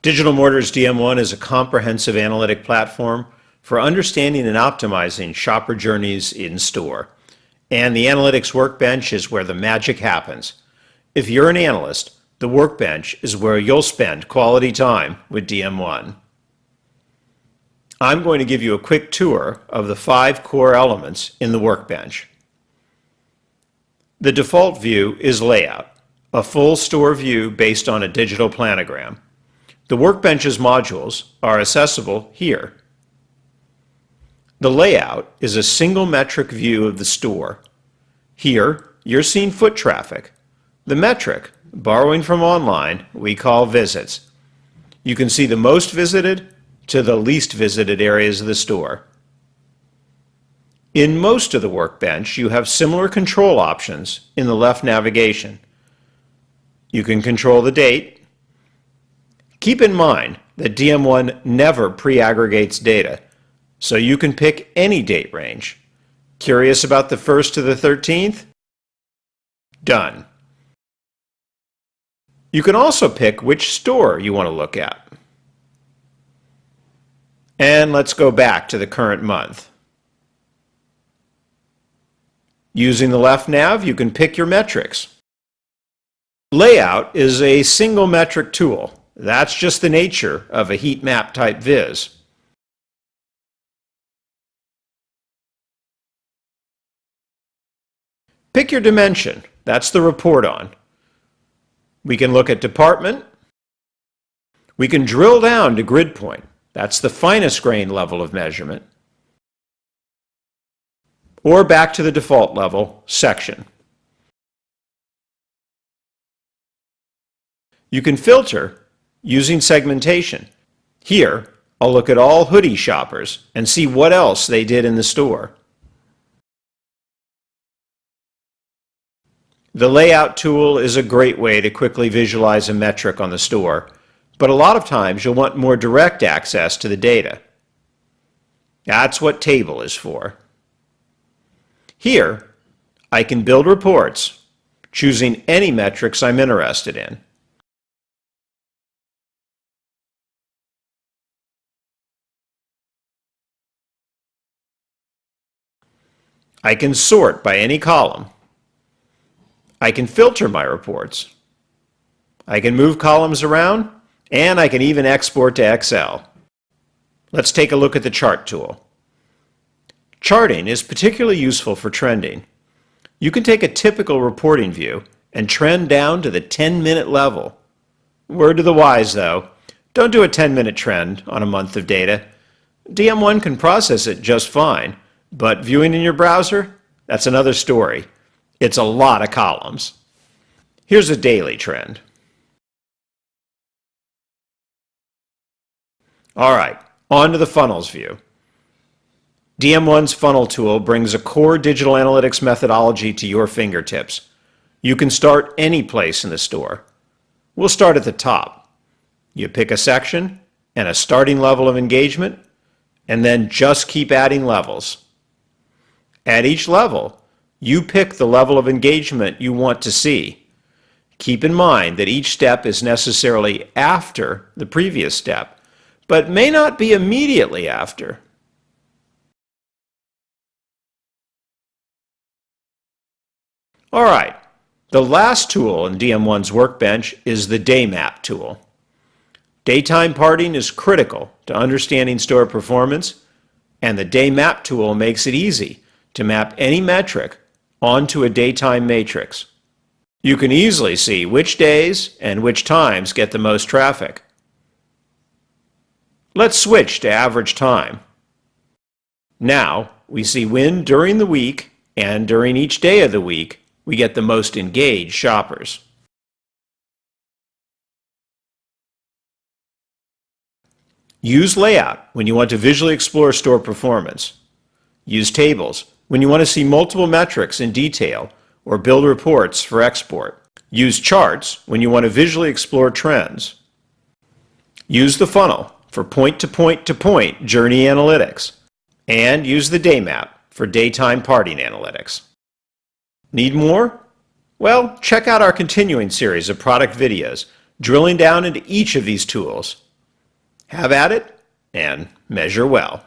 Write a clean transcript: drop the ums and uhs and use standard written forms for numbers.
Digital Mortars DM1 is a comprehensive analytic platform for understanding and optimizing shopper journeys in store. And the Analytics Workbench is where the magic happens. If you're an analyst, the Workbench is where you'll spend quality time with DM1. I'm going to give you a quick tour of the 5 core elements in the Workbench. The default view is Layout, a full store view based on a digital planogram. The Workbench's modules are accessible here. The layout is a single metric view of the store. Here, you're seeing foot traffic. The metric, borrowing from online, we call visits. You can see the most visited to the least visited areas of the store. In most of the Workbench, you have similar control options in the left navigation. You can control the date. Keep in mind that DM1 never pre-aggregates data, so you can pick any date range. Curious about the 1st to the 13th? Done. You can also pick which store you want to look at. And let's go back to the current month. Using the left nav, you can pick your metrics. Layout is a single metric tool. That's just the nature of a heat map type viz. Pick your dimension. That's the report on. We can look at department. We can drill down to grid point. That's the finest grain level of measurement. Or back to the default level, section. You can filter using segmentation. Here, I'll look at all hoodie shoppers and see what else they did in the store. The layout tool is a great way to quickly visualize a metric on the store, but a lot of times you'll want more direct access to the data. That's what table is for. Here, I can build reports, choosing any metrics I'm interested in. I can sort by any column. I can filter my reports. I can move columns around, and I can even export to Excel. Let's take a look at the chart tool. Charting is particularly useful for trending. You can take a typical reporting view and trend down to the 10-minute level. Word to the wise, though, don't do a 10-minute trend on a month of data. DM1 can process it just fine, but viewing in your browser, that's another story. It's a lot of columns. Here's a daily trend. All right, on to the funnels view. DM1's funnel tool brings a core digital analytics methodology to your fingertips. You can start any place in the store. We'll start at the top. You pick a section and a starting level of engagement, and then just keep adding levels. At each level, you pick the level of engagement you want to see. Keep in mind that each step is necessarily after the previous step, but may not be immediately after. All right, the last tool in DM1's Workbench is the Daymap tool. Daytime parting is critical to understanding store performance, and the Daymap tool makes it easy to map any metric onto a daytime matrix. You can easily see which days and which times get the most traffic. Let's switch to average time. Now we see when during the week and during each day of the week we get the most engaged shoppers. Use layout when you want to visually explore store performance. Use tables when you want to see multiple metrics in detail or build reports for export. Use charts when you want to visually explore trends. Use the funnel for point-to-point-to-point journey analytics. And use the Daymap for daytime parting analytics. Need more? Well, check out our continuing series of product videos drilling down into each of these tools. Have at it and measure well.